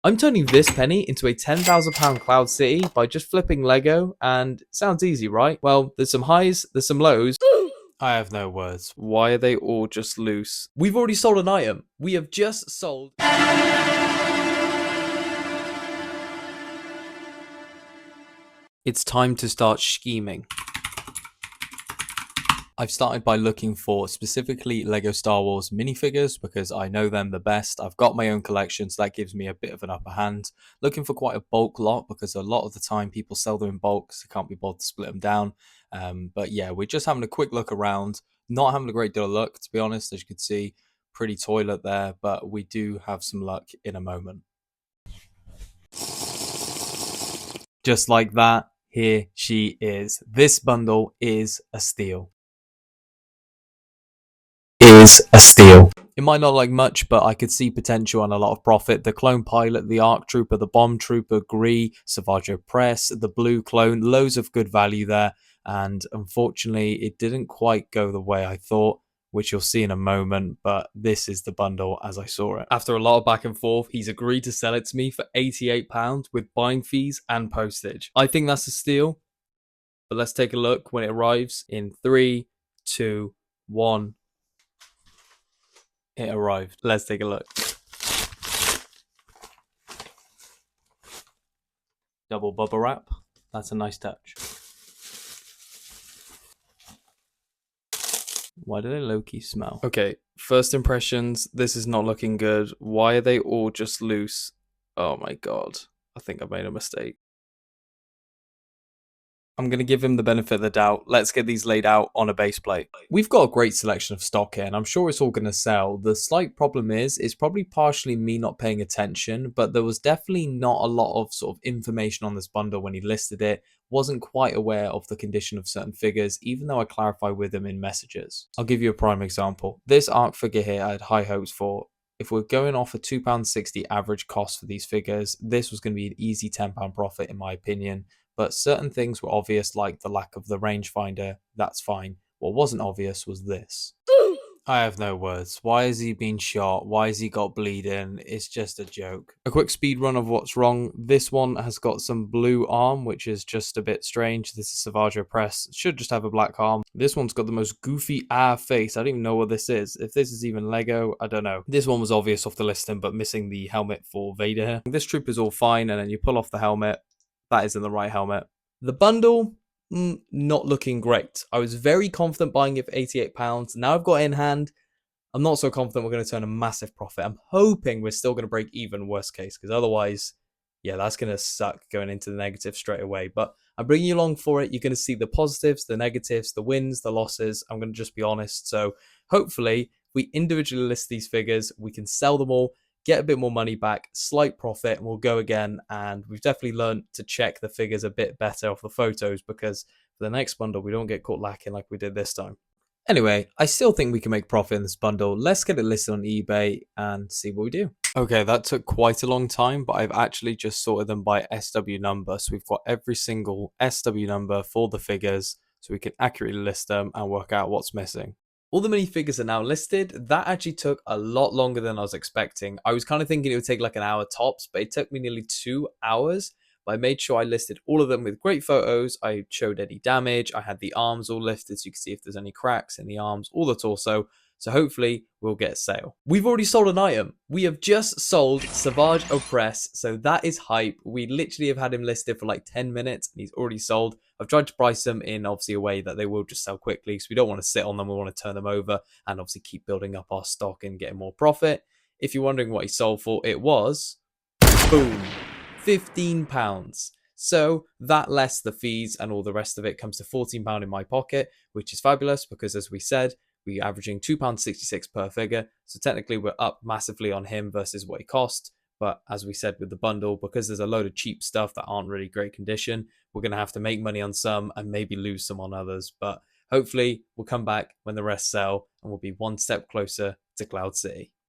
I'm turning this penny into a £10,000 Cloud City by just flipping Lego, and it sounds easy, right? Well, there's some highs, there's some lows. I have no words. Why are they all just loose? We've already sold an item. We have just sold... It's time to start scheming. I've started by looking for specifically Lego Star Wars minifigures because I know them the best. I've got my own collection, so that gives me a bit of an upper hand. Looking for quite a bulk lot because a lot of the time people sell them in bulk, so can't be bothered to split them down. But yeah, we're just having a quick look around. Not having a great deal of luck, to be honest, as you can see. Pretty toilet there, but we do have some luck in a moment. Just like that, here she is. This bundle is a steal. It might not like much, but I could see potential and a lot of profit. The clone pilot, the arc trooper, the bomb trooper, Gree, Savage Press, the blue clone, loads of good value there. And unfortunately, it didn't quite go the way I thought, which you'll see in a moment, but this is the bundle as I saw it. After a lot of back and forth, he's agreed to sell it to me for £88 with buying fees and postage. I think that's a steal, but let's take a look when it arrives in 3, 2, 1. It arrived. Let's take a look. Double bubble wrap. That's a nice touch. Why do they low-key smell? Okay, first impressions. This is not looking good. Why are they all just loose? Oh my god. I think I made a mistake. I'm going to give him the benefit of the doubt. Let's get these laid out on a base plate. We've got a great selection of stock here, and I'm sure it's all going to sell. The slight problem is, it's probably partially me not paying attention, but there was definitely not a lot of sort of information on this bundle when he listed it. Wasn't quite aware of the condition of certain figures, even though I clarify with him in messages. I'll give you a prime example. This ARC figure here I had high hopes for. If we're going off a £2.60 average cost for these figures, this was going to be an easy £10 profit in my opinion. But certain things were obvious, like the lack of the rangefinder. That's fine. What wasn't obvious was this. I have no words. Why has he been shot? Why has he got bleeding? It's just a joke. A quick speed run of what's wrong. This one has got some blue arm, which is just a bit strange. This is Savage Press. It should just have a black arm. This one's got the most goofy face. I don't even know what this is. If this is even Lego, I don't know. This one was obvious off the listing, but missing the helmet for Vader here. This troop is all fine, and then you pull off the helmet. That isn't the right helmet. The bundle, not looking great. I was very confident buying it for £88. Now I've got it in hand. I'm not so confident we're going to turn a massive profit. I'm hoping we're still going to break even, worst case, because otherwise, yeah, that's going to suck going into the negative straight away. But I'm bringing you along for it. You're going to see the positives, the negatives, the wins, the losses. I'm going to just be honest. So hopefully, we individually list these figures. We can sell them all, get a bit more money back, slight profit, and we'll go again. And we've definitely learned to check the figures a bit better off the photos, because for the next bundle, we don't get caught lacking like we did this time. Anyway, I still think we can make profit in this bundle. Let's get it listed on eBay and see what we do. Okay, that took quite a long time, but I've actually just sorted them by SW number. So we've got every single SW number for the figures, so we can accurately list them and work out what's missing. All the minifigures are now listed. That actually took a lot longer than I was expecting. I was kind of thinking it would take like an hour tops, but it took me nearly 2 hours. But I made sure I listed all of them with great photos. I showed any damage. I had the arms all listed so you can see if there's any cracks in the arms or the torso. So hopefully we'll get a sale. We've already sold an item. We have just sold Savage Oppress. So that is hype. We literally have had him listed for like 10 minutes and he's already sold. I've tried to price them in obviously a way that they will just sell quickly because we don't want to sit on them. We want to turn them over and obviously keep building up our stock and getting more profit. If you're wondering what he sold for, it was, boom, £15. So that less the fees and all the rest of it comes to £14 in my pocket, which is fabulous because as we said, we're averaging £2.66 per figure. So technically we're up massively on him versus what he cost. But as we said with the bundle, because there's a load of cheap stuff that aren't really great condition, we're going to have to make money on some and maybe lose some on others. But hopefully we'll come back when the rest sell and we'll be one step closer to Cloud City.